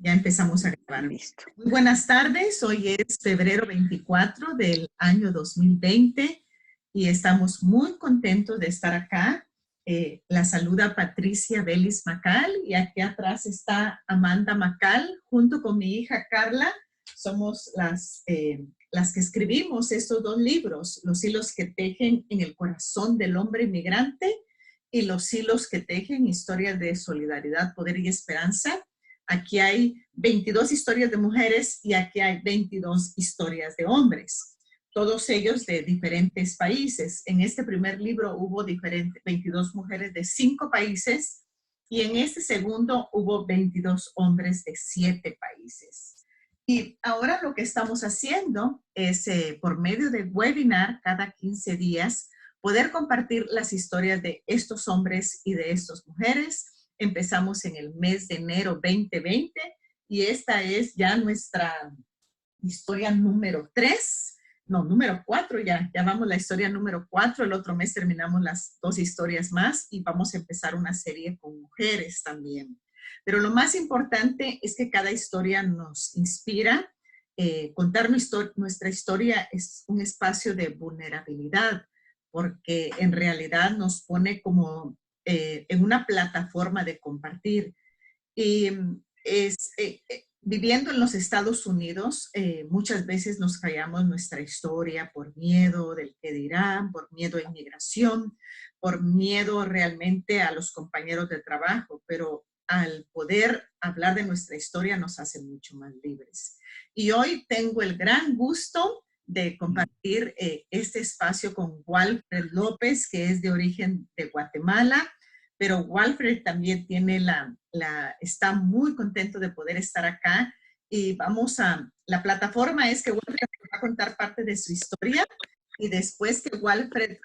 Ya empezamos a grabar. Listo. Muy buenas tardes, hoy es febrero 24 del año 2020 y estamos muy contentos de estar acá. La saluda Patricia Vélez Macal y aquí atrás está Amanda Macal junto con mi hija Carla. Somos las que escribimos estos dos libros, Los hilos que tejen en el corazón del hombre inmigrante y Los hilos que tejen historias de solidaridad, poder y esperanza. Aquí hay 22 historias de mujeres y aquí hay 22 historias de hombres, todos ellos de diferentes países. En este primer libro hubo 22 mujeres de 5 países y en este segundo hubo 22 hombres de 7 países. Y ahora lo que estamos haciendo es, por medio de webinar cada 15 días, poder compartir las historias de estos hombres y de estas mujeres. Empezamos en el mes de enero 2020 y esta es ya nuestra historia número 3, no, número 4 ya vamos la historia número 4, el otro mes terminamos las 2 historias más y vamos a empezar una serie con mujeres también. Pero lo más importante es que cada historia nos inspira. Contar nuestra historia es un espacio de vulnerabilidad, porque en realidad nos pone como en una plataforma de compartir. Y viviendo en los Estados Unidos, muchas veces nos callamos nuestra historia por miedo del que dirán, por miedo a inmigración, por miedo realmente a los compañeros de trabajo, pero al poder hablar de nuestra historia nos hace mucho más libres. Y hoy tengo el gran gusto de compartir este espacio con Walfred López, que es de origen de Guatemala, pero Walfred también tiene está muy contento de poder estar acá y la plataforma es que Walfred va a contar parte de su historia y después que Walfred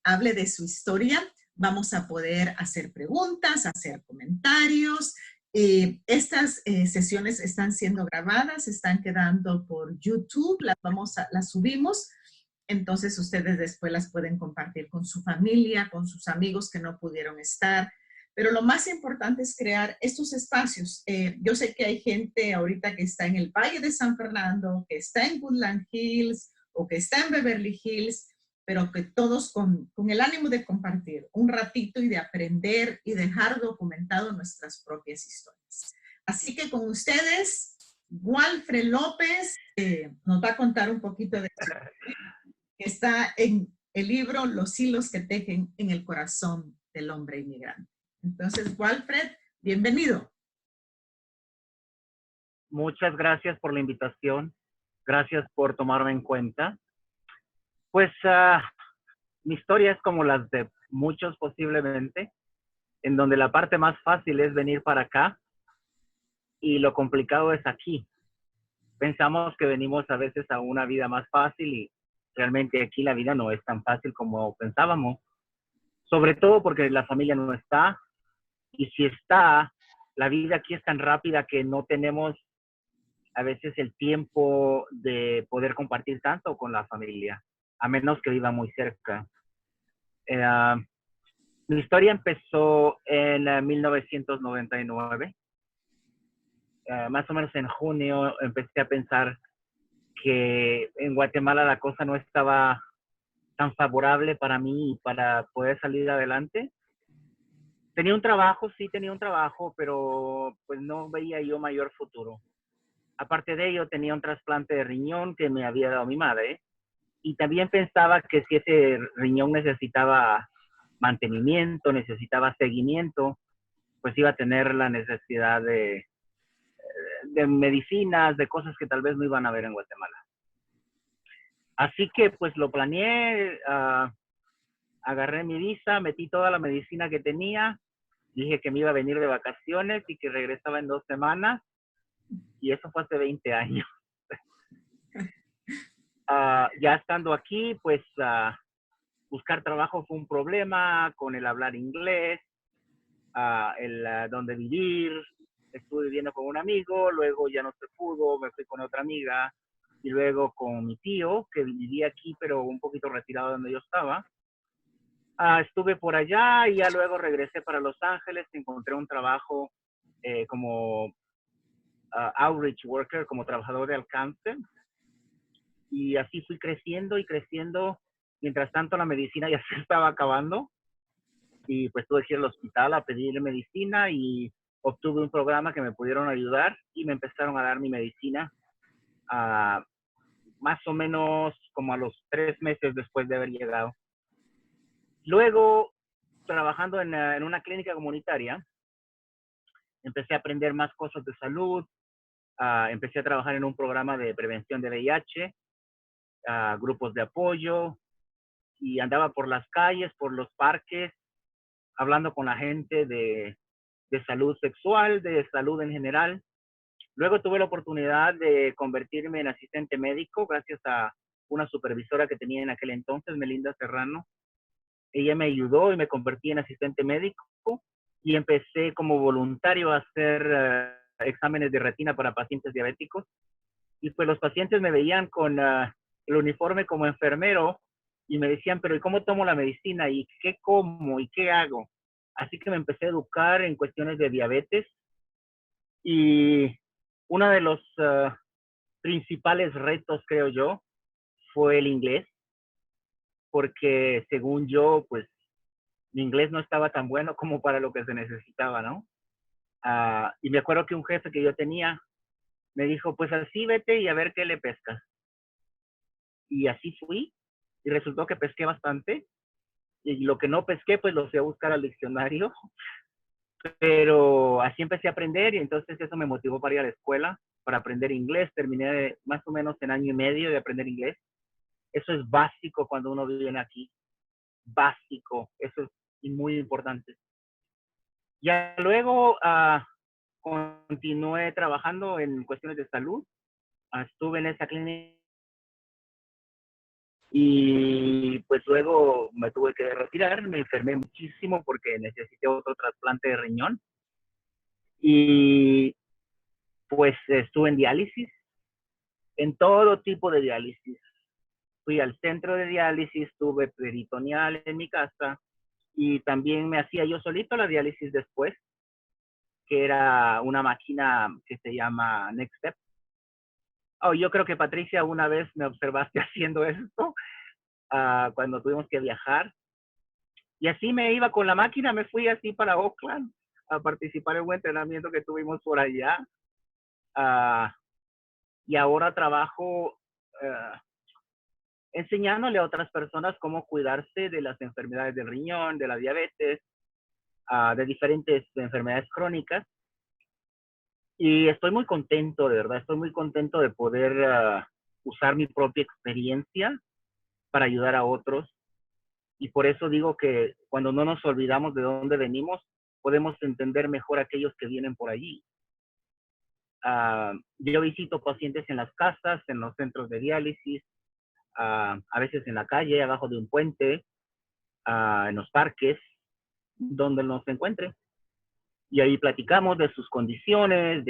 hable de su historia, vamos a poder hacer preguntas, hacer comentarios. Estas sesiones están siendo grabadas, están quedando por YouTube, las subimos. Entonces ustedes después las pueden compartir con su familia, con sus amigos que no pudieron estar. Pero lo más importante es crear estos espacios. Yo sé que hay gente ahorita que está en el Valle de San Fernando, que está en Woodland Hills o que está en Beverly Hills, pero que todos con el ánimo de compartir un ratito y de aprender y dejar documentado nuestras propias historias. Así que con ustedes, Walfred López nos va a contar un poquito de eso, que está en el libro Los hilos que tejen en el corazón del hombre inmigrante. Entonces, Walfred, bienvenido. Muchas gracias por la invitación. Gracias por tomarme en cuenta. Pues mi historia es como las de muchos posiblemente, en donde la parte más fácil es venir para acá y lo complicado es aquí. Pensamos que venimos a veces a una vida más fácil y realmente aquí la vida no es tan fácil como pensábamos. Sobre todo porque la familia no está, y si está, la vida aquí es tan rápida que no tenemos a veces el tiempo de poder compartir tanto con la familia, a menos que viva muy cerca. Mi historia empezó en 1999. Más o menos en junio empecé a pensar que en Guatemala la cosa no estaba tan favorable para mí para poder salir adelante. Tenía un trabajo, sí tenía un trabajo, pero pues no veía yo mayor futuro. Aparte de ello, tenía un trasplante de riñón que me había dado mi madre. Y también pensaba que si ese riñón necesitaba mantenimiento, necesitaba seguimiento, pues iba a tener la necesidad de medicinas, de cosas que tal vez no iban a ver en Guatemala. Así que pues lo planeé, agarré mi visa, metí toda la medicina que tenía, dije que me iba a venir de vacaciones y que regresaba en 2 semanas. Y eso fue hace 20 años. Ya estando aquí, pues buscar trabajo fue un problema con el hablar inglés, dónde vivir. Estuve viviendo con un amigo, luego ya no se pudo, me fui con otra amiga y luego con mi tío que vivía aquí pero un poquito retirado de donde yo estaba. Estuve por allá y ya luego regresé para Los Ángeles, encontré un trabajo como outreach worker, como trabajador de alcance. Y así fui creciendo y creciendo. Mientras tanto, la medicina ya se estaba acabando. Y pues tuve que ir al hospital a pedir medicina y obtuve un programa que me pudieron ayudar y me empezaron a dar mi medicina más o menos como a los 3 meses después de haber llegado. Luego, trabajando en una clínica comunitaria, empecé a aprender más cosas de salud, empecé a trabajar en un programa de prevención de VIH, grupos de apoyo, y andaba por las calles, por los parques, hablando con la gente de salud sexual, de salud en general. Luego tuve la oportunidad de convertirme en asistente médico gracias a una supervisora que tenía en aquel entonces, Melinda Serrano. Ella me ayudó y me convertí en asistente médico y empecé como voluntario a hacer exámenes de retina para pacientes diabéticos. Y pues los pacientes me veían con el uniforme como enfermero y me decían, pero ¿y cómo tomo la medicina? ¿Y qué como? ¿Y qué hago? Así que me empecé a educar en cuestiones de diabetes y uno de los principales retos, creo yo, fue el inglés, porque según yo, pues mi inglés no estaba tan bueno como para lo que se necesitaba, ¿no? Y me acuerdo que un jefe que yo tenía me dijo, pues así vete y a ver qué le pescas. Y así fui, y resultó que pesqué bastante, y lo que no pesqué, pues lo fui a buscar al diccionario, pero así empecé a aprender, y entonces eso me motivó para ir a la escuela, para aprender inglés. Terminé más o menos en año y medio de aprender inglés. Eso es básico cuando uno viene aquí, básico, eso es muy importante. Ya luego continué trabajando en cuestiones de salud, estuve en esa clínica y pues luego me tuve que retirar, me enfermé muchísimo porque necesité otro trasplante de riñón y pues estuve en diálisis, en todo tipo de diálisis. Fui al centro de diálisis, tuve peritoneal en mi casa y también me hacía yo solito la diálisis después, que era una máquina que se llama Next Step. Oh, yo creo que Patricia una vez me observaste haciendo esto cuando tuvimos que viajar. Y así me iba con la máquina, me fui así para Oakland a participar en un entrenamiento que tuvimos por allá. Y ahora trabajo enseñándole a otras personas cómo cuidarse de las enfermedades del riñón, de la diabetes, de diferentes enfermedades crónicas. Y estoy muy contento, de verdad, estoy muy contento de poder usar mi propia experiencia para ayudar a otros. Y por eso digo que cuando no nos olvidamos de dónde venimos, podemos entender mejor a aquellos que vienen por allí. Yo visito pacientes en las casas, en los centros de diálisis, a veces en la calle, abajo de un puente, en los parques, donde nos encuentre. Y ahí platicamos de sus condiciones,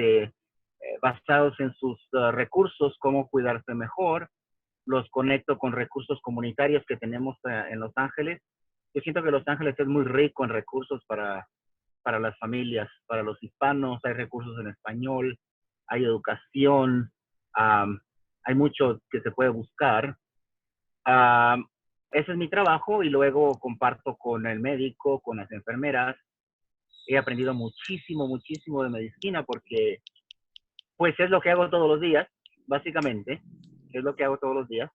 basados en sus recursos, cómo cuidarse mejor. Los conecto con recursos comunitarios que tenemos en Los Ángeles. Yo siento que Los Ángeles es muy rico en recursos para las familias, para los hispanos. Hay recursos en español, hay educación, hay mucho que se puede buscar. Ese es mi trabajo y luego comparto con el médico, con las enfermeras. He aprendido muchísimo, muchísimo de medicina porque pues es lo que hago todos los días, básicamente, es lo que hago todos los días.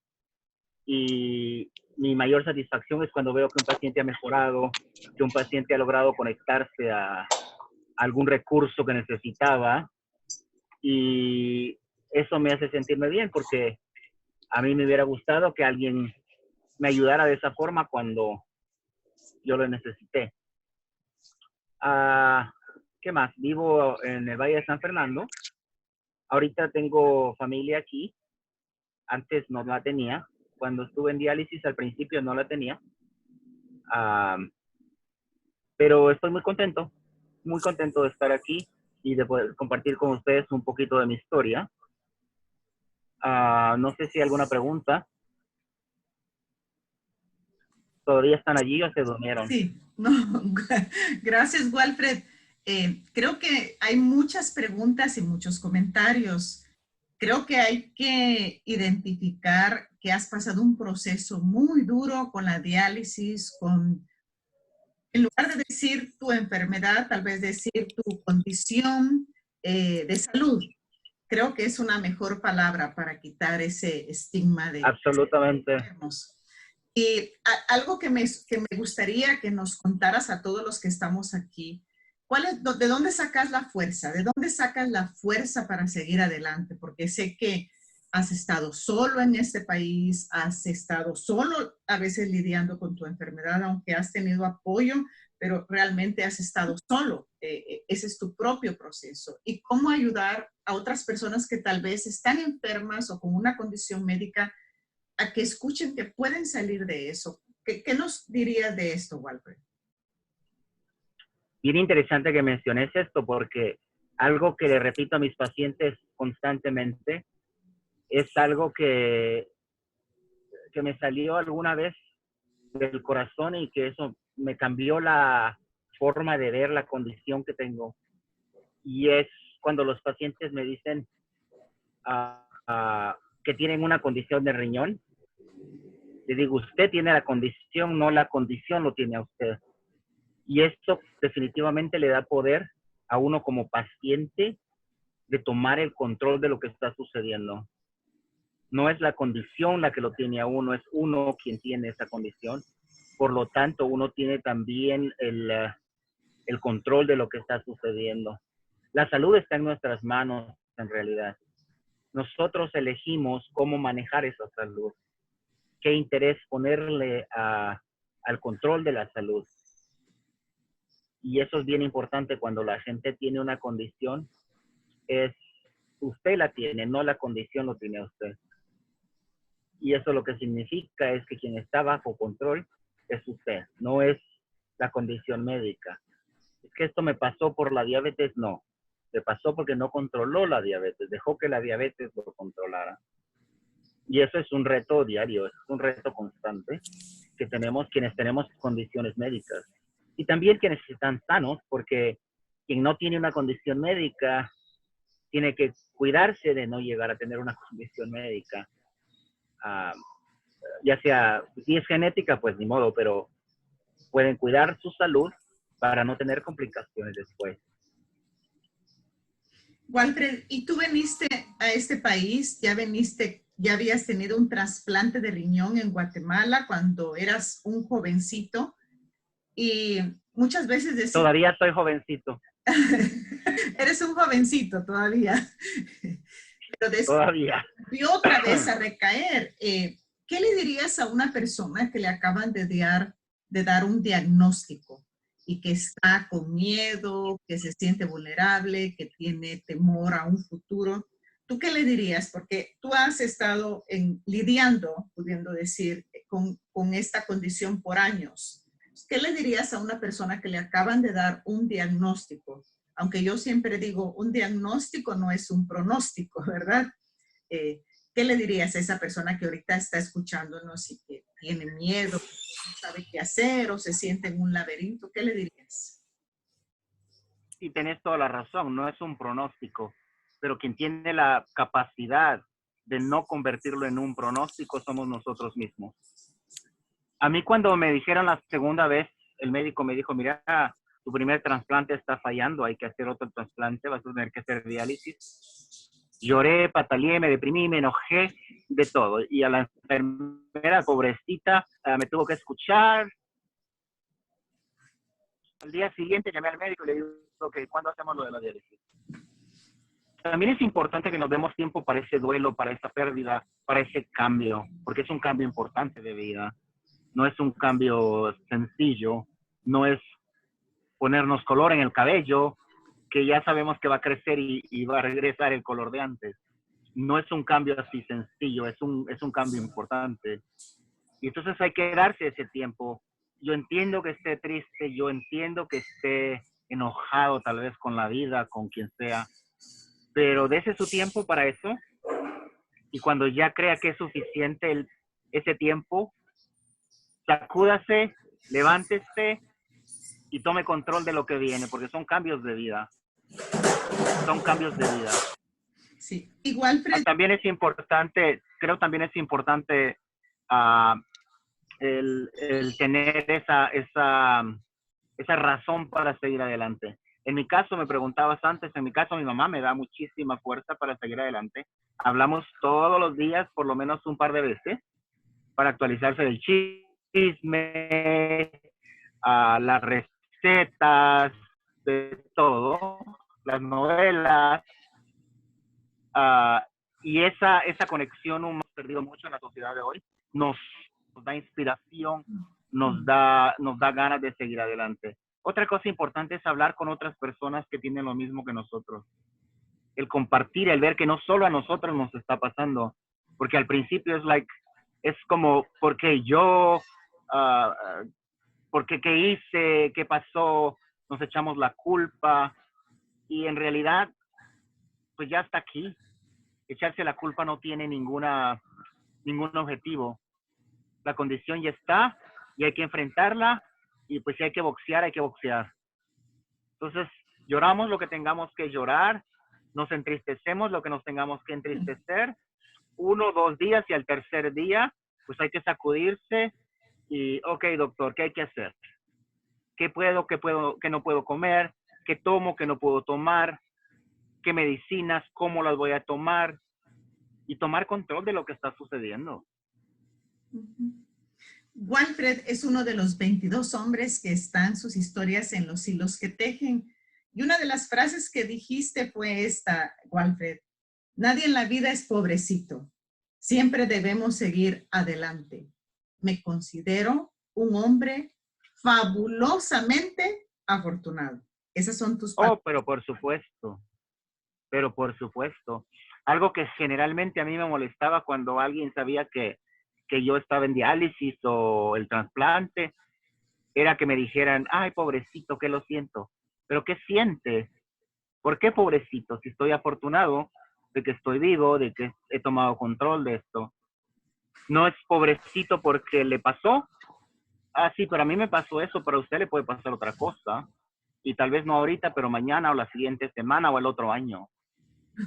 Y mi mayor satisfacción es cuando veo que un paciente ha mejorado, que un paciente ha logrado conectarse a algún recurso que necesitaba, y eso me hace sentirme bien porque a mí me hubiera gustado que alguien me ayudara de esa forma cuando yo lo necesité. ¿Qué más? Vivo en el Valle de San Fernando. Ahorita tengo familia aquí. Antes no la tenía. Cuando estuve en diálisis al principio no la tenía. Pero estoy muy contento de estar aquí y de poder compartir con ustedes un poquito de mi historia. No sé si hay alguna pregunta. ¿Todavía están allí o se durmieron? Sí, no, gracias, Walfred. Creo que hay muchas preguntas y muchos comentarios. Creo que hay que identificar que has pasado un proceso muy duro con la diálisis, en lugar de decir tu enfermedad, tal vez decir tu condición de salud. Creo que es una mejor palabra para quitar ese estigma de Absolutamente. enfermos. Y algo que me gustaría que nos contaras a todos los que estamos aquí, ¿de dónde sacas la fuerza? ¿De dónde sacas la fuerza para seguir adelante? Porque sé que has estado solo en este país, has estado solo a veces lidiando con tu enfermedad, aunque has tenido apoyo, pero realmente has estado solo. Ese es tu propio proceso. ¿Y cómo ayudar a otras personas que tal vez están enfermas o con una condición médica a que escuchen que pueden salir de eso? ¿Qué nos dirías de esto, Walter? Bien interesante que menciones esto, porque algo que le repito a mis pacientes constantemente es algo que me salió alguna vez del corazón y que eso me cambió la forma de ver la condición que tengo. Y es cuando los pacientes me dicen que tienen una condición de riñón. Le digo, usted tiene la condición, no la condición lo tiene a usted. Y esto definitivamente le da poder a uno como paciente de tomar el control de lo que está sucediendo. No es la condición la que lo tiene a uno, es uno quien tiene esa condición. Por lo tanto, uno tiene también el control de lo que está sucediendo. La salud está en nuestras manos, en realidad. Nosotros elegimos cómo manejar esa salud, qué interés ponerle al control de la salud. Y eso es bien importante cuando la gente tiene una condición, es usted la tiene, no la condición lo tiene usted. Y eso lo que significa es que quien está bajo control es usted, no es la condición médica. Es que esto me pasó por la diabetes, no. Le pasó porque no controló la diabetes, dejó que la diabetes lo controlara. Y eso es un reto diario, es un reto constante que tenemos quienes tenemos condiciones médicas. Y también quienes están sanos, porque quien no tiene una condición médica tiene que cuidarse de no llegar a tener una condición médica. Ya sea, si es genética, pues ni modo, pero pueden cuidar su salud para no tener complicaciones después. Walter, ¿y tú viniste a este país? ¿Ya habías tenido un trasplante de riñón en Guatemala cuando eras un jovencito? Y muchas veces decimos... Todavía soy jovencito. Eres un jovencito todavía. Pero todavía. Y otra vez a recaer. ¿Qué le dirías a una persona que le acaban de dar un diagnóstico y que está con miedo, que se siente vulnerable, que tiene temor a un futuro? ¿Tú qué le dirías? Porque tú has estado lidiando, pudiendo decir, con esta condición por años. ¿Qué le dirías a una persona que le acaban de dar un diagnóstico? Aunque yo siempre digo, un diagnóstico no es un pronóstico, ¿verdad? ¿Qué le dirías a esa persona que ahorita está escuchándonos y que tiene miedo, no sabe qué hacer o se siente en un laberinto? ¿Qué le dirías? Y tenés toda la razón, no es un pronóstico, pero quien tiene la capacidad de no convertirlo en un pronóstico somos nosotros mismos. A mí cuando me dijeron la segunda vez, el médico me dijo, mira, tu primer trasplante está fallando, hay que hacer otro trasplante, vas a tener que hacer diálisis. Lloré, pataleé, me deprimí, me enojé, de todo. Y a la enfermera, pobrecita, me tuvo que escuchar. Al día siguiente llamé al médico y le digo, okay, ¿cuándo hacemos lo de la diálisis? También es importante que nos demos tiempo para ese duelo, para esa pérdida, para ese cambio, porque es un cambio importante de vida. No es un cambio sencillo, no es ponernos color en el cabello, que ya sabemos que va a crecer y va a regresar el color de antes. No es un cambio así sencillo, es un cambio importante. Y entonces hay que darse ese tiempo. Yo entiendo que esté triste, yo entiendo que esté enojado tal vez con la vida, con quien sea, pero dése su tiempo para eso y cuando ya crea que es suficiente ese tiempo, sacúdase, levántese y tome control de lo que viene, porque son cambios de vida. Son cambios de vida. Sí, igual, Fred. También es importante, creo también es importante el tener esa razón para seguir adelante. En mi caso, me preguntabas antes, en mi caso mi mamá me da muchísima fuerza para seguir adelante. Hablamos todos los días, por lo menos un par de veces, para actualizarse del chisme, las recetas, de todo, las novelas, y esa conexión hemos perdido mucho en la sociedad de hoy. Nos da inspiración, nos da ganas de seguir adelante. Otra cosa importante es hablar con otras personas que tienen lo mismo que nosotros. El compartir, el ver que no solo a nosotros nos está pasando, porque al principio es como, porque yo, porque qué hice, qué pasó, nos echamos la culpa, y en realidad, pues ya está aquí. Echarse la culpa no tiene ningún objetivo. La condición ya está y hay que enfrentarla, y pues si hay que boxear, hay que boxear. Entonces, lloramos lo que tengamos que llorar, nos entristecemos lo que nos tengamos que entristecer, 1 o 2 días, y al tercer día, pues hay que sacudirse y, ok, doctor, ¿qué hay que hacer? ¿Qué puedo, qué no puedo comer? ¿Qué tomo, qué no puedo tomar? ¿Qué medicinas, cómo las voy a tomar? Y tomar control de lo que está sucediendo. Walfred es uno de los 22 hombres que están sus historias en los hilos que tejen. Y una de las frases que dijiste fue esta, Walfred: nadie en la vida es pobrecito. Siempre debemos seguir adelante. Me considero un hombre fabulosamente afortunado. Esas son tus palabras. Oh, pero por supuesto. Pero por supuesto. Algo que generalmente a mí me molestaba cuando alguien sabía que yo estaba en diálisis o el trasplante, era que me dijeran, ay, pobrecito, que lo siento. ¿Pero qué sientes? ¿Por qué pobrecito? Si estoy afortunado de que estoy vivo, de que he tomado control de esto. No es pobrecito porque le pasó. Ah, sí, pero a mí me pasó eso, pero a usted le puede pasar otra cosa. Y tal vez no ahorita, pero mañana o la siguiente semana o el otro año.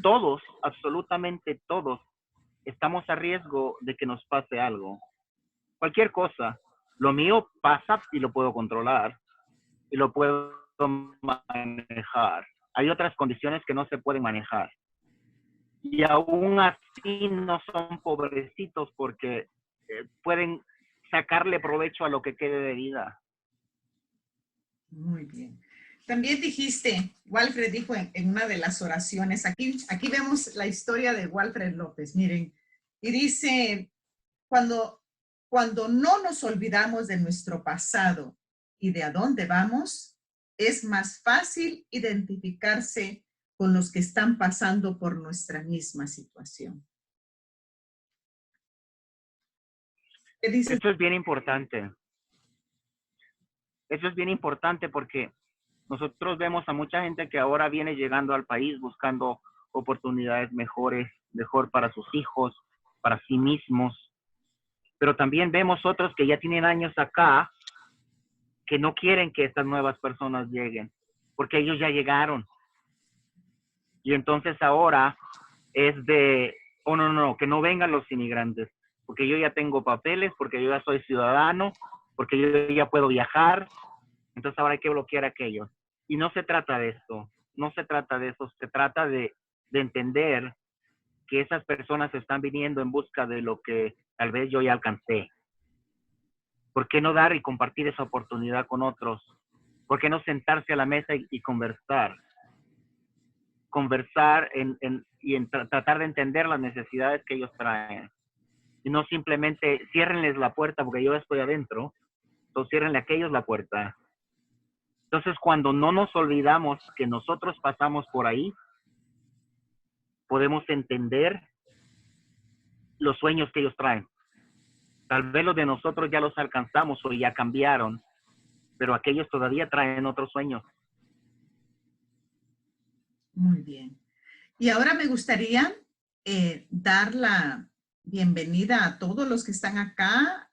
Todos, absolutamente todos, estamos a riesgo de que nos pase algo. Cualquier cosa. Lo mío pasa y lo puedo controlar y lo puedo manejar. Hay otras condiciones que no se pueden manejar. Y aún así no son pobrecitos porque pueden sacarle provecho a lo que quede de vida. Muy bien. También dijiste, Walfred dijo en una de las oraciones, aquí vemos la historia de Walfred López, miren, y dice, cuando no nos olvidamos de nuestro pasado y de a dónde vamos, es más fácil identificarse con los que están pasando por nuestra misma situación. ¿Qué dices? Eso es bien importante. Eso es bien importante porque nosotros vemos a mucha gente que ahora viene llegando al país buscando oportunidades mejores, mejor para sus hijos, para sí mismos. Pero también vemos otros que ya tienen años acá que no quieren que estas nuevas personas lleguen, porque ellos ya llegaron. Y entonces ahora es de, oh no, que no vengan los inmigrantes, porque yo ya tengo papeles, porque yo ya soy ciudadano, porque yo ya puedo viajar, entonces ahora hay que bloquear a aquellos. Y no se trata de esto, no se trata de eso, se trata de entender que esas personas están viniendo en busca de lo que tal vez yo ya alcancé. ¿Por qué no dar y compartir esa oportunidad con otros? ¿Por qué no sentarse a la mesa y conversar? Conversar tratar de entender las necesidades que ellos traen. Y no simplemente ciérrenles la puerta porque yo estoy adentro, entonces ciérrenle a aquellos la puerta. Entonces, cuando no nos olvidamos que nosotros pasamos por ahí, podemos entender los sueños que ellos traen. Tal vez los de nosotros ya los alcanzamos o ya cambiaron, pero aquellos todavía traen otros sueños. Muy bien. Y ahora me gustaría dar la bienvenida a todos los que están acá.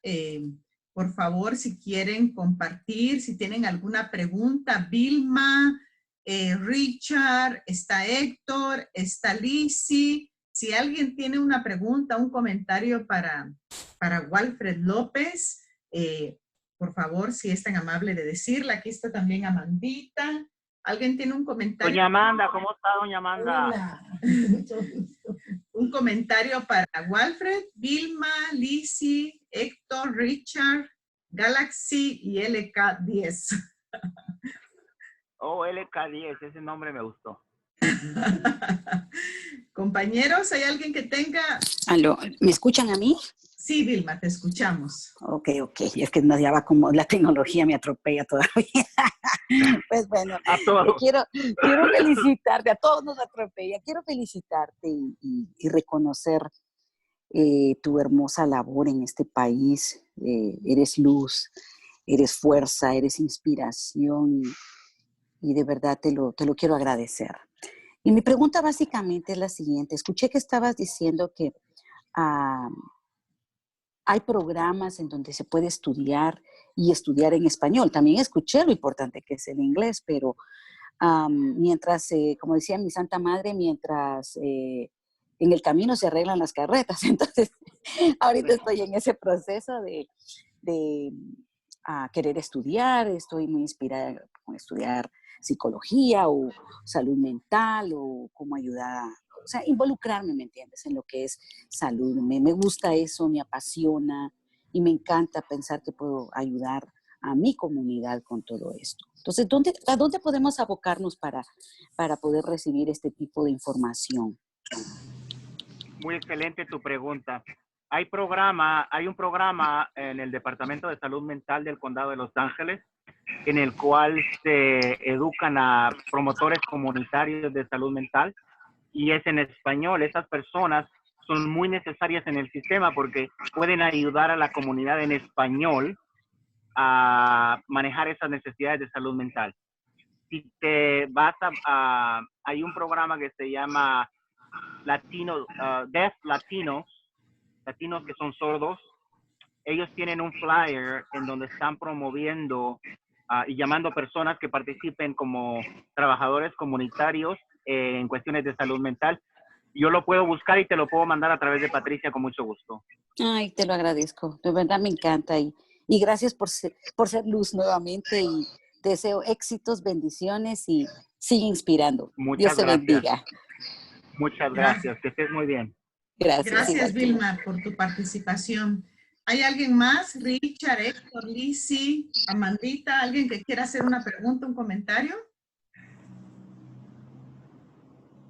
por favor, si quieren compartir, si tienen alguna pregunta, Vilma, Richard, está Héctor, está Lizzy. Si alguien tiene una pregunta, un comentario para Walfred López, por favor, si es tan amable de decirla. Aquí está también Amandita. ¿Alguien tiene un comentario? Doña Amanda, ¿cómo está, doña Amanda? Hola, mucho gusto. Un comentario para Walfred, Vilma, Lizzy, Héctor, Richard, Galaxy y LK10. Oh, LK10, ese nombre me gustó. Compañeros, ¿hay alguien que tenga? Aló, ¿me escuchan a mí? Sí, Vilma, te escuchamos. Ok. Es que no, ya va como la tecnología me atropella todavía. Pues bueno, A todos. quiero felicitarte, a todos nos atropella. Quiero felicitarte y reconocer tu hermosa labor en este país. Eres luz, eres fuerza, eres inspiración y de verdad te lo quiero agradecer. Y mi pregunta básicamente es la siguiente. Escuché que estabas diciendo que hay programas en donde se puede estudiar y estudiar en español. También escuché lo importante que es el inglés, pero mientras, como decía mi Santa Madre, mientras en el camino se arreglan las carretas. Entonces, ahorita estoy en ese proceso de querer estudiar. Estoy muy inspirada con estudiar psicología o salud mental o cómo ayudar o sea, involucrarme, ¿me entiendes? En lo que es salud. Me gusta eso, me apasiona y me encanta pensar que puedo ayudar a mi comunidad con todo esto. Entonces, ¿a dónde podemos abocarnos para poder recibir este tipo de información? Muy excelente tu pregunta. Hay un programa en el Departamento de Salud Mental del Condado de Los Ángeles en el cual se educan a promotores comunitarios de salud mental y es en español. Esas personas son muy necesarias en el sistema porque pueden ayudar a la comunidad en español a manejar esas necesidades de salud mental. Si te vas hay un programa que se llama Deaf Latinos que son sordos. Ellos tienen un flyer en donde están promoviendo y llamando a personas que participen como trabajadores comunitarios en cuestiones de salud mental. Yo lo puedo buscar y te lo puedo mandar a través de Patricia con mucho gusto. Ay, te lo agradezco. De verdad me encanta. Y gracias por ser luz nuevamente. Y deseo éxitos, bendiciones y sigue inspirando. Muchas Dios te bendiga. Muchas gracias. Que estés muy bien. Gracias, Vilma, por tu participación. ¿Hay alguien más? Richard, Héctor, Lizzy, Amandita, ¿alguien que quiera hacer una pregunta, un comentario?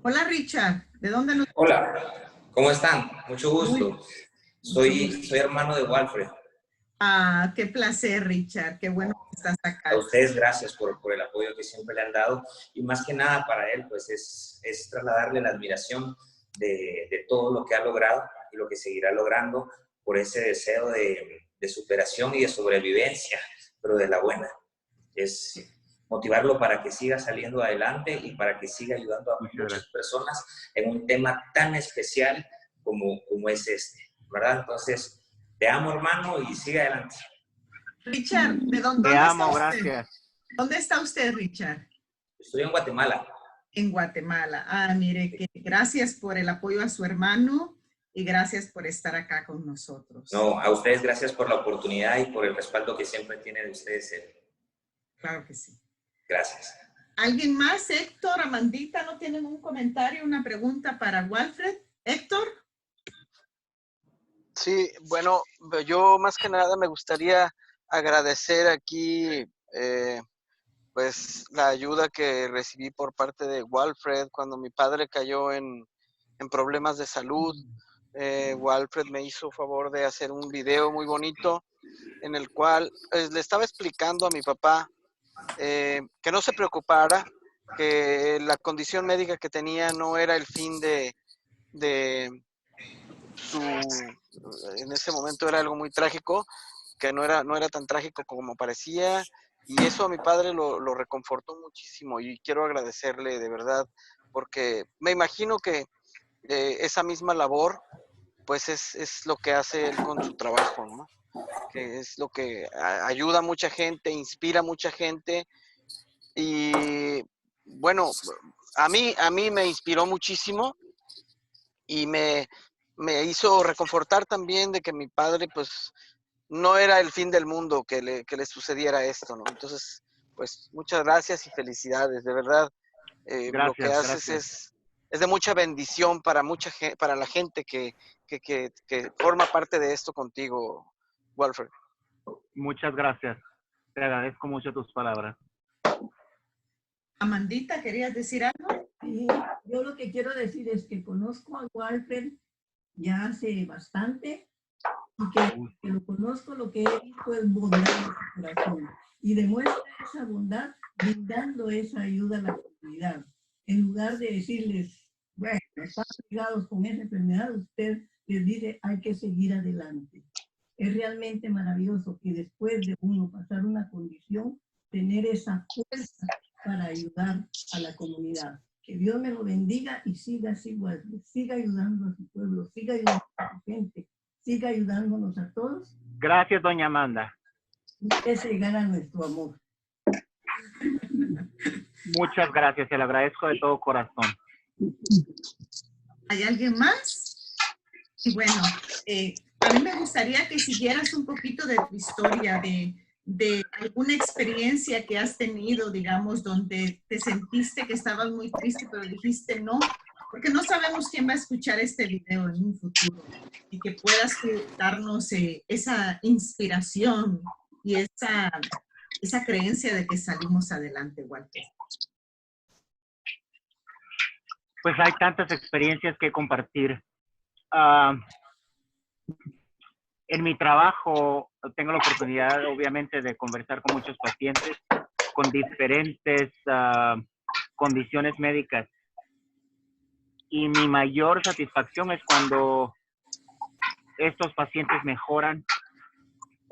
Hola, Richard. ¿De dónde nos... Hola, ¿cómo están? Mucho gusto. Soy hermano de Walfred. Ah, qué placer, Richard. Qué bueno que estás acá. A ustedes gracias por el apoyo que siempre le han dado y más que nada para él, pues es trasladarle la admiración de todo lo que ha logrado y lo que seguirá logrando por ese deseo de superación y de sobrevivencia, pero de la buena. Es motivarlo para que siga saliendo adelante y para que siga ayudando a muchas personas en un tema tan especial como es este, ¿verdad? Entonces, te amo, hermano, y sigue adelante. Richard, ¿de dónde Te amo, está usted? gracias. ¿Dónde está usted, Richard? Estoy en Guatemala. En Guatemala. Ah, mire, que gracias por el apoyo a su hermano y gracias por estar acá con nosotros. No, a ustedes gracias por la oportunidad y por el respaldo que siempre tiene de ustedes. Claro que sí. Gracias. ¿Alguien más? Héctor, Amandita, ¿no tienen un comentario, una pregunta para Walfred? Héctor. Sí, bueno, yo más que nada me gustaría agradecer aquí pues la ayuda que recibí por parte de Walfred cuando mi padre cayó en problemas de salud. Walfred me hizo favor de hacer un video muy bonito en el cual le estaba explicando a mi papá que no se preocupara, que la condición médica que tenía no era el fin de en ese momento era algo muy trágico, que no era tan trágico como parecía, y eso a mi padre lo reconfortó muchísimo y quiero agradecerle de verdad, porque me imagino que esa misma labor pues es lo que hace él con su trabajo, ¿no? Que es lo que ayuda a mucha gente, inspira a mucha gente. Y bueno, a mí me inspiró muchísimo y me hizo reconfortar también de que mi padre, pues, no era el fin del mundo que le sucediera esto, ¿no? Entonces, pues, muchas gracias y felicidades, de verdad. Lo que Gracias, haces gracias. es de mucha bendición para para la gente que forma parte de esto contigo, Walfred. Muchas gracias. Te agradezco mucho tus palabras. Amandita, ¿querías decir algo? Sí, yo lo que quiero decir es que conozco a Walfred ya hace bastante y que lo conozco, lo que he visto es bondad en su corazón y demuestra esa bondad brindando esa ayuda a la comunidad. En lugar de decirles, bueno, están ligados con esa enfermedad, usted les dice, hay que seguir adelante. Es realmente maravilloso que después de uno pasar una condición, tener esa fuerza para ayudar a la comunidad. Que Dios me lo bendiga y siga así igual, siga ayudando a su pueblo, siga ayudando a su gente, siga ayudándonos a todos. Gracias, doña Amanda. Usted se gana nuestro amor. Muchas gracias, te lo agradezco de todo corazón. ¿Hay alguien más? Y bueno, a mí me gustaría que siguieras un poquito de tu historia, de alguna experiencia que has tenido, digamos, donde te sentiste que estabas muy triste, pero dijiste no, porque no sabemos quién va a escuchar este video en un futuro, y que puedas tú darnos esa inspiración y esa creencia de que salimos adelante, Walter. Pues hay tantas experiencias que compartir. En mi trabajo tengo la oportunidad, obviamente, de conversar con muchos pacientes con diferentes condiciones médicas. Y mi mayor satisfacción es cuando estos pacientes mejoran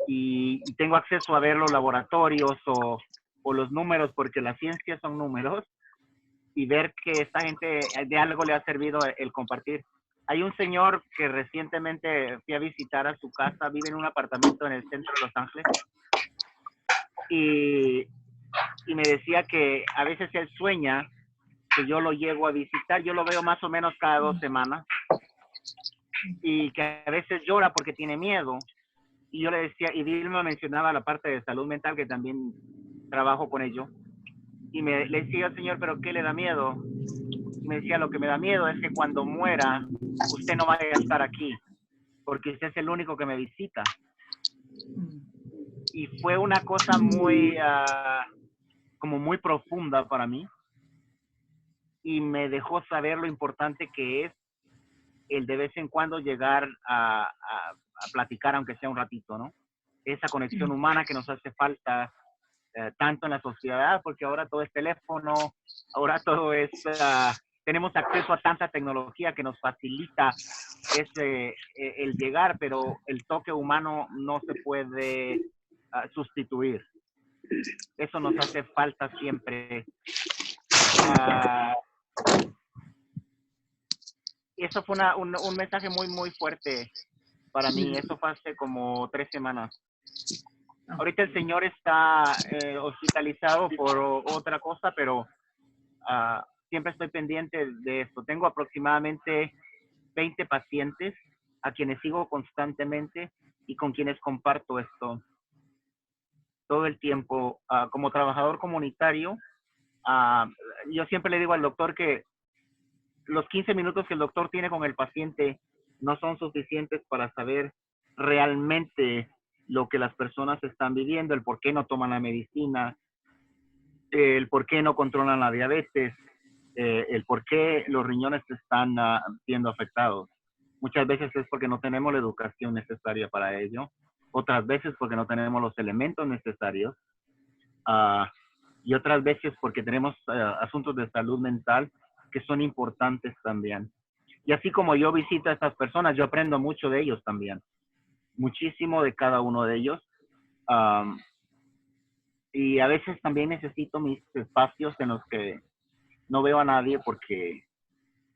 y tengo acceso a ver los laboratorios o los números, porque la ciencia son números, y ver que esta gente de algo le ha servido el compartir. Hay un señor que recientemente fui a visitar a su casa, vive en un apartamento en el centro de Los Ángeles, y me decía que a veces él sueña que yo lo llego a visitar, yo lo veo más o menos cada 2 semanas, y que a veces llora porque tiene miedo. Y yo le decía, y Dilma mencionaba la parte de salud mental, que también trabajo con ello, y le decía, señor, ¿pero qué le da miedo? Y me decía, lo que me da miedo es que cuando muera, usted no vaya a estar aquí, porque usted es el único que me visita. Y fue una cosa muy, como muy profunda para mí, y me dejó saber lo importante que es el de vez en cuando llegar a platicar, aunque sea un ratito, ¿no? Esa conexión humana que nos hace falta tanto en la sociedad, porque ahora todo es teléfono, ahora todo es, tenemos acceso a tanta tecnología que nos facilita el llegar, pero el toque humano no se puede sustituir. Eso nos hace falta siempre. Eso fue un mensaje muy, muy fuerte para mí. Eso fue hace como 3 semanas. Ahorita el señor está hospitalizado por otra cosa, pero siempre estoy pendiente de esto. Tengo aproximadamente 20 pacientes a quienes sigo constantemente y con quienes comparto esto todo el tiempo. Como trabajador comunitario, yo siempre le digo al doctor que los 15 minutos que el doctor tiene con el paciente no son suficientes para saber realmente lo que las personas están viviendo, el por qué no toman la medicina, el por qué no controlan la diabetes, el por qué los riñones están siendo afectados. Muchas veces es porque no tenemos la educación necesaria para ello, otras veces porque no tenemos los elementos necesarios, y otras veces porque tenemos asuntos de salud mental que son importantes también. Y así como yo visito a estas personas, yo aprendo mucho de ellos también, muchísimo de cada uno de ellos. Y a veces también necesito mis espacios en los que no veo a nadie porque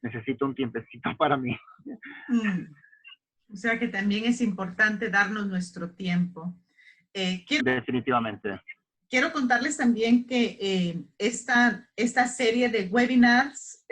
necesito un tiempecito para mí. O sea que también es importante darnos nuestro tiempo. Definitivamente. Quiero contarles también que esta serie de webinars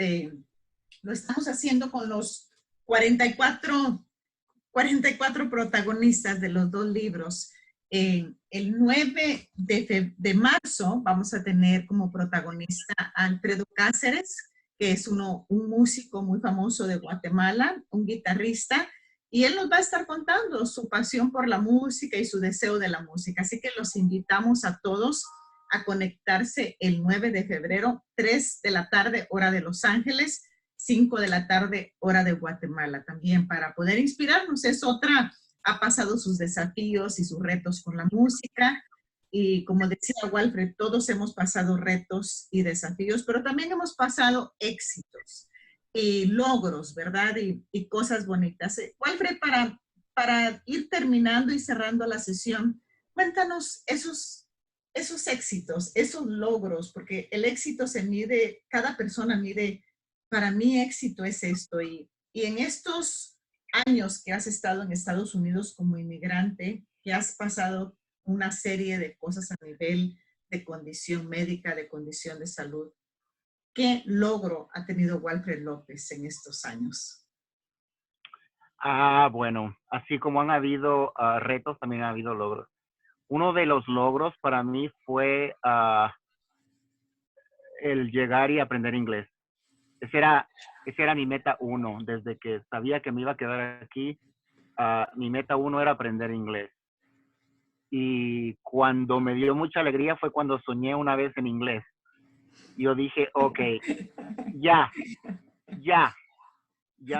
lo estamos haciendo con los 44 protagonistas de los 2 libros. El 9 de marzo vamos a tener como protagonista a Alfredo Cáceres, que es un músico muy famoso de Guatemala, un guitarrista, y él nos va a estar contando su pasión por la música y su deseo de la música. Así que los invitamos a todos a conectarse el 9 de febrero, 3 de la tarde, hora de Los Ángeles, 5 de la tarde, hora de Guatemala, también para poder inspirarnos. Es otra, ha pasado sus desafíos y sus retos con la música. Y como decía Walfred, todos hemos pasado retos y desafíos, pero también hemos pasado éxitos y logros, ¿verdad? Y cosas bonitas. Walfred, para ir terminando y cerrando la sesión, cuéntanos esos éxitos, esos logros, porque el éxito se mide, cada persona mide, para mí éxito es esto. Y en estos años que has estado en Estados Unidos como inmigrante, que has pasado una serie de cosas a nivel de condición médica, de condición de salud, ¿qué logro ha tenido Walfred López en estos años? Bueno, así como han habido retos, también ha habido logros. Uno de los logros para mí fue el llegar y aprender inglés. Ese era mi meta 1. Desde que sabía que me iba a quedar aquí, mi meta 1 era aprender inglés. Y cuando me dio mucha alegría fue cuando soñé una vez en inglés. Yo dije, ok, ya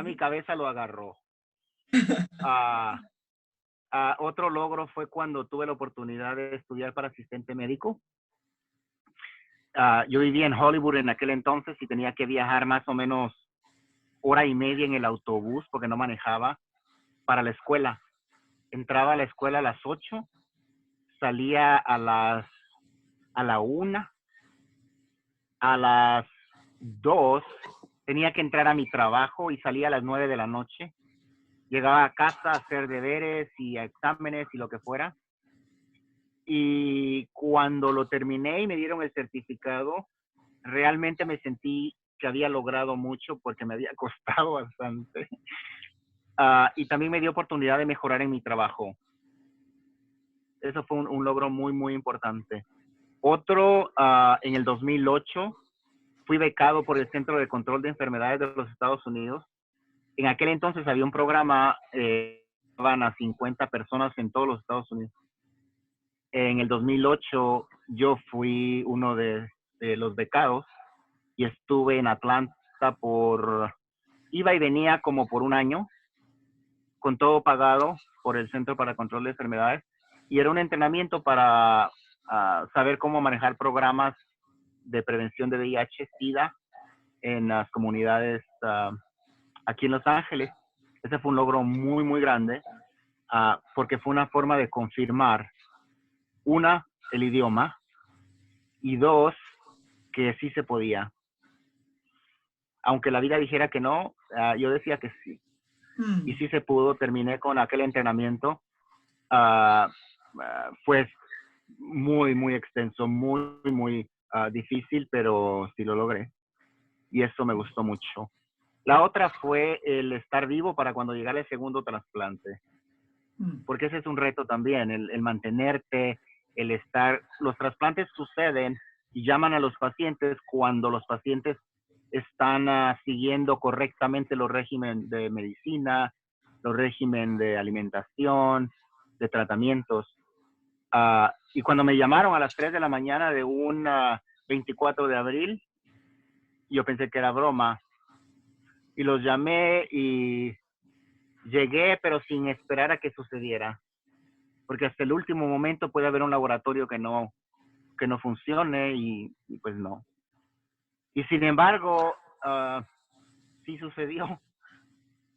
mi cabeza lo agarró. Otro logro fue cuando tuve la oportunidad de estudiar para asistente médico. Yo vivía en Hollywood en aquel entonces y tenía que viajar más o menos 1:30 en el autobús porque no manejaba para la escuela. Entraba a la escuela a las 8, salía a la 1, a las 2 tenía que entrar a mi trabajo y salía a las 9 de la noche. Llegaba a casa a hacer deberes y exámenes y lo que fuera. Y cuando lo terminé y me dieron el certificado, realmente me sentí que había logrado mucho porque me había costado bastante. Y también me dio oportunidad de mejorar en mi trabajo. Eso fue un logro muy, muy importante. Otro, en el 2008, fui becado por el Centro de Control de Enfermedades de los Estados Unidos. En aquel entonces había un programa, van a 50 personas en todos los Estados Unidos. En el 2008 yo fui uno de los becados y estuve en Atlanta iba y venía como por un año, con todo pagado por el Centro para Control de Enfermedades. Y era un entrenamiento para saber cómo manejar programas de prevención de VIH-Sida en las comunidades aquí en Los Ángeles. Ese fue un logro muy, muy grande porque fue una forma de confirmar, 1, el idioma, y 2, que sí se podía. Aunque la vida dijera que no, yo decía que sí. Y sí se pudo. Terminé con aquel entrenamiento. Fue muy, muy extenso, muy, muy difícil, pero sí lo logré. Y eso me gustó mucho. La otra fue el estar vivo para cuando llegara el segundo trasplante. Porque ese es un reto también, el mantenerte, el estar. Los trasplantes suceden y llaman a los pacientes cuando los pacientes están siguiendo correctamente los regímenes de medicina, los regímenes de alimentación, de tratamientos. Y cuando me llamaron a las 3 de la mañana de un 24 de abril, yo pensé que era broma. Y los llamé y llegué, pero sin esperar a que sucediera. Porque hasta el último momento puede haber un laboratorio que no funcione y pues no. Y sin embargo, sí sucedió.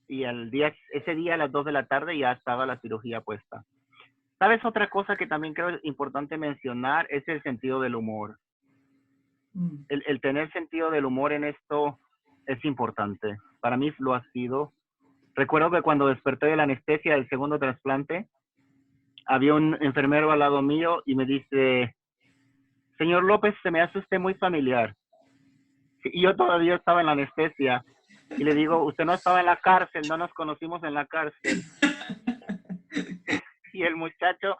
Y ese día a las 2 de la tarde ya estaba la cirugía puesta. ¿Sabes? Otra cosa que también creo es importante mencionar es el sentido del humor. El tener sentido del humor en esto es importante. Para mí lo ha sido. Recuerdo que cuando desperté de la anestesia del segundo trasplante, había un enfermero al lado mío y me dice, señor López, se me hace usted muy familiar. Y yo todavía estaba en la anestesia. Y le digo, usted no estaba en la cárcel, no nos conocimos en la cárcel. Y el muchacho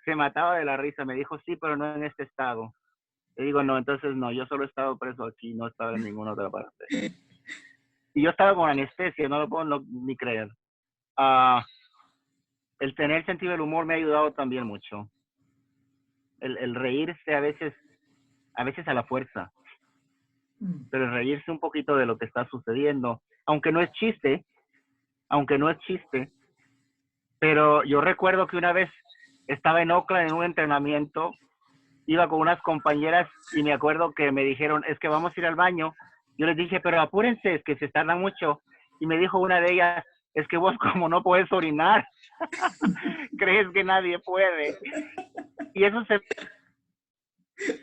se mataba de la risa. Me dijo, sí, pero no en este estado. Le digo, no, entonces no, yo solo he estado preso aquí, no estaba en ninguna otra parte. Y yo estaba con anestesia, no lo puedo ni creer. El tener sentido del humor me ha ayudado también mucho. El reírse a veces a la fuerza. Pero el reírse un poquito de lo que está sucediendo, aunque no es chiste, pero yo recuerdo que una vez estaba en Oakland en un entrenamiento, iba con unas compañeras y me acuerdo que me dijeron, es que vamos a ir al baño. Yo les dije, pero apúrense, es que se tardan mucho. Y me dijo una de ellas, es que vos como no puedes orinar, crees que nadie puede. Y eso se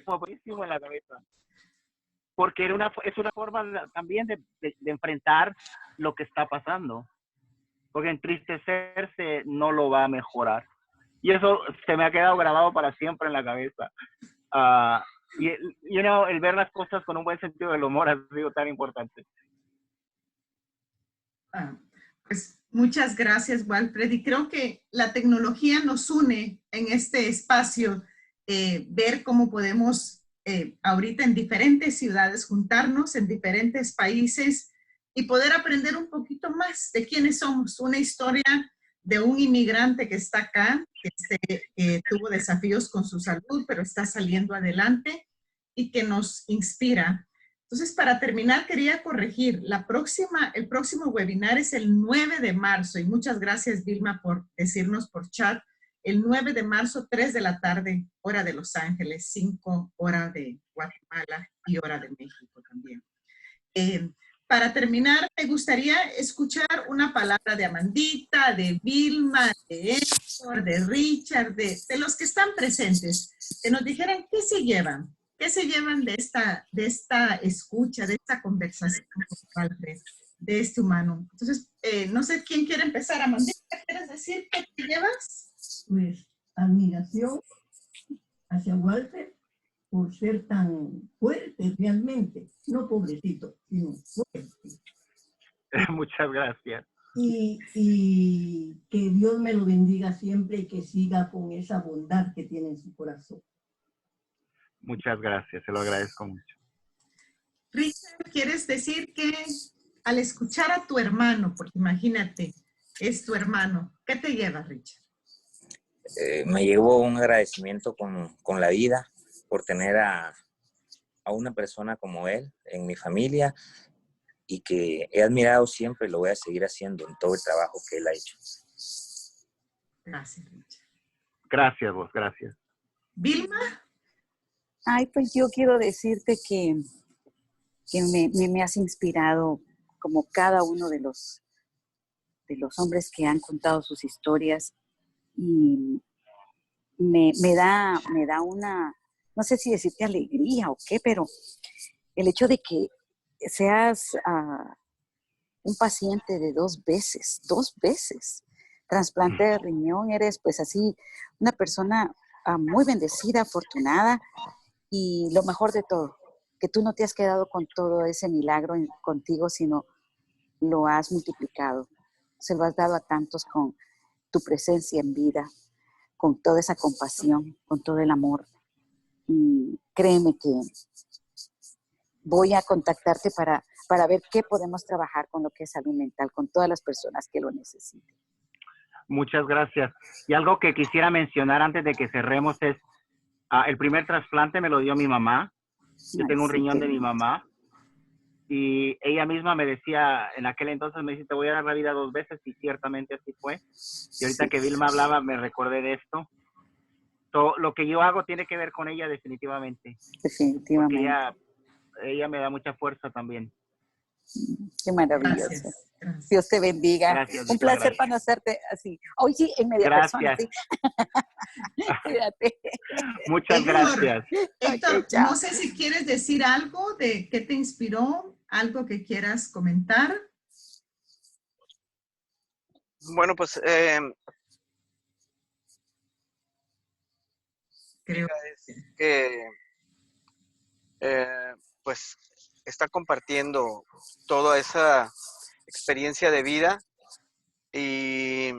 me buenísimo en la cabeza. Porque es una forma también de enfrentar lo que está pasando. Porque entristecerse no lo va a mejorar. Y eso se me ha quedado grabado para siempre en la cabeza. Y el ver las cosas con un buen sentido del humor ha sido tan importante. Pues muchas gracias, Walfred. Y creo que la tecnología nos une en este espacio, ver cómo podemos ahorita en diferentes ciudades juntarnos, en diferentes países y poder aprender un poquito más de quiénes somos. Una historia de un inmigrante que está acá, que tuvo desafíos con su salud, pero está saliendo adelante y que nos inspira. Entonces, para terminar, quería corregir. El próximo webinar es el 9 de marzo y muchas gracias, Vilma, por decirnos por chat. El 9 de marzo, 3 de la tarde, hora de Los Ángeles, 5 hora de Guatemala y hora de México también. Para terminar, me gustaría escuchar una palabra de Amandita, de Vilma, de Héctor, de Richard, de los que están presentes, que nos dijeran qué se llevan de esta escucha, de esta conversación con Walfred, de este humano. Entonces, no sé quién quiere empezar. Amandita, ¿quieres decir qué te llevas? Pues admiración hacia Walfred por ser tan fuerte realmente, no pobrecito, sino fuerte. Muchas gracias. Y que Dios me lo bendiga siempre y que siga con esa bondad que tiene en su corazón. Muchas gracias, se lo agradezco mucho. Richard, ¿quieres decir que al escuchar a tu hermano, porque imagínate, es tu hermano, ¿qué te llevas, Richard? Me llevo un agradecimiento con la vida por tener a una persona como él en mi familia y que he admirado siempre y lo voy a seguir haciendo en todo el trabajo que él ha hecho. Gracias, Richard. Gracias vos, gracias. ¿Vilma? Ay, pues yo quiero decirte que me has inspirado como cada uno de los hombres que han contado sus historias y me da una, no sé si decirte alegría o qué, pero el hecho de que seas un paciente de 2 veces, trasplante de riñón, eres pues así una persona muy bendecida, afortunada y lo mejor de todo, que tú no te has quedado con todo ese milagro contigo, sino lo has multiplicado, se lo has dado a tantos con tu presencia en vida, con toda esa compasión, con todo el amor. Y créeme que voy a contactarte para ver qué podemos trabajar con lo que es salud mental, con todas las personas que lo necesiten. Muchas gracias. Y algo que quisiera mencionar antes de que cerremos es, el primer trasplante me lo dio mi mamá. Yo tengo un riñón de mi mamá. Y ella misma me decía, en aquel entonces me dice, te voy a dar la vida 2 veces, y ciertamente así fue. Y ahorita que Vilma hablaba, me recordé de esto. Todo lo que yo hago tiene que ver con ella definitivamente. Definitivamente. Porque ella me da mucha fuerza también. Qué maravilloso. Gracias. Dios te bendiga. Gracias, un placer gracias. conocerte así. Hoy sí, en media persona. Sí. Cuídate. Muchas gracias. Héctor, Okay, no sé si quieres decir algo de qué te inspiró, algo que quieras comentar. Bueno, pues Creo es que pues está compartiendo toda esa experiencia de vida y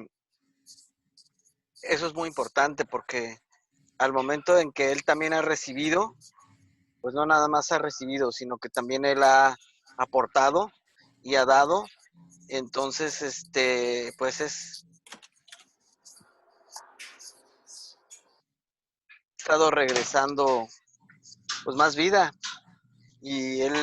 eso es muy importante porque al momento en que él también ha recibido, pues no nada más ha recibido, sino que también él ha aportado y ha dado. Entonces, pues es estado regresando pues más vida y él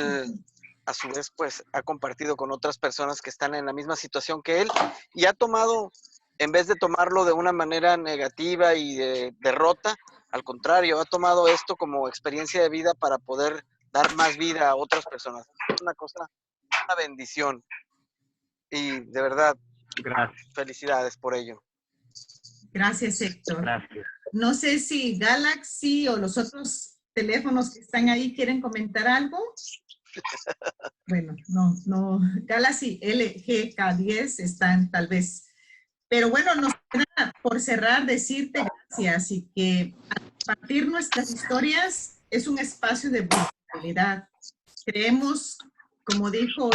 a su vez pues ha compartido con otras personas que están en la misma situación que él y ha tomado, en vez de tomarlo de una manera negativa y de derrota, al contrario, ha tomado esto como experiencia de vida para poder dar más vida a otras personas. Es una cosa, una bendición y de verdad, Gracias, felicidades por ello. Gracias, Héctor. gracias. No sé si Galaxy o los otros teléfonos que están ahí quieren comentar algo. Bueno, no. Galaxy LG K10 están tal vez. Pero bueno, nos queda por cerrar decirte gracias y que al compartir nuestras historias es un espacio de vulnerabilidad. Creemos, como dijo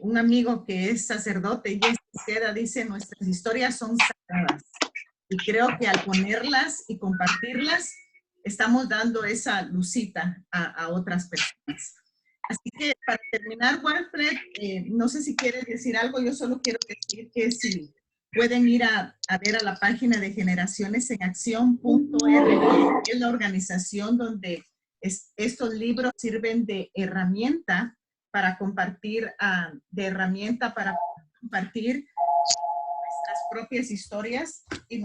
un amigo que es sacerdote, Jesse Seda, dice, nuestras historias son sagradas. Y creo que al ponerlas y compartirlas, estamos dando esa lucita a otras personas. Así que para terminar, Walfred, no sé si quieres decir algo, yo solo quiero decir que si pueden ir a ver a la página de generacionesenacción.org, que es la organización donde estos libros sirven de herramienta para compartir, para compartir nuestras propias historias y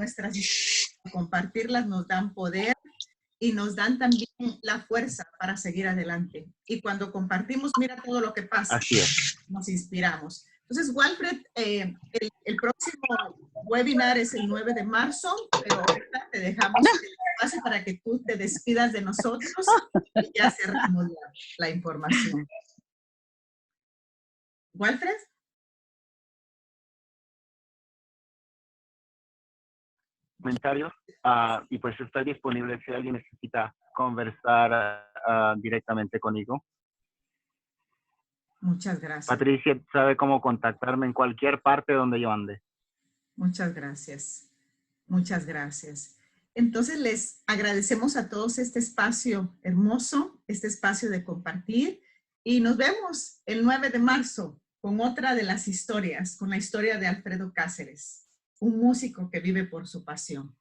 compartirlas nos dan poder y nos dan también la fuerza para seguir adelante. Y cuando compartimos, mira todo lo que pasa. Así es. Nos inspiramos. Entonces, Walfred, el próximo webinar es el 9 de marzo, pero ahorita te dejamos el espacio para que tú te despidas de nosotros y ya cerramos la información. Walfred. Comentarios y pues estoy disponible si alguien necesita conversar directamente conmigo. Muchas gracias. Patricia sabe cómo contactarme en cualquier parte donde yo ande. Muchas gracias. Muchas gracias. Entonces les agradecemos a todos este espacio hermoso, este espacio de compartir y nos vemos el 9 de marzo con otra de las historias, con la historia de Alfredo Cáceres, un músico que vive por su pasión.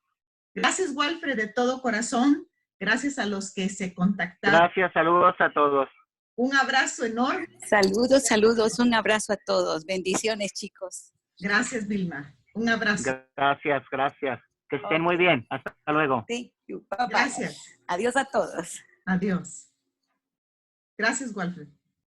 Gracias, Walfred, de todo corazón. Gracias a los que se contactaron. Gracias, saludos a todos. Un abrazo enorme. Saludos, saludos, un abrazo a todos. Bendiciones, chicos. Gracias, Vilma. Un abrazo. Gracias, gracias. Que estén muy bien. Hasta luego. Thank you. Bye bye. Gracias. Adiós a todos. Adiós. Gracias, Walfred.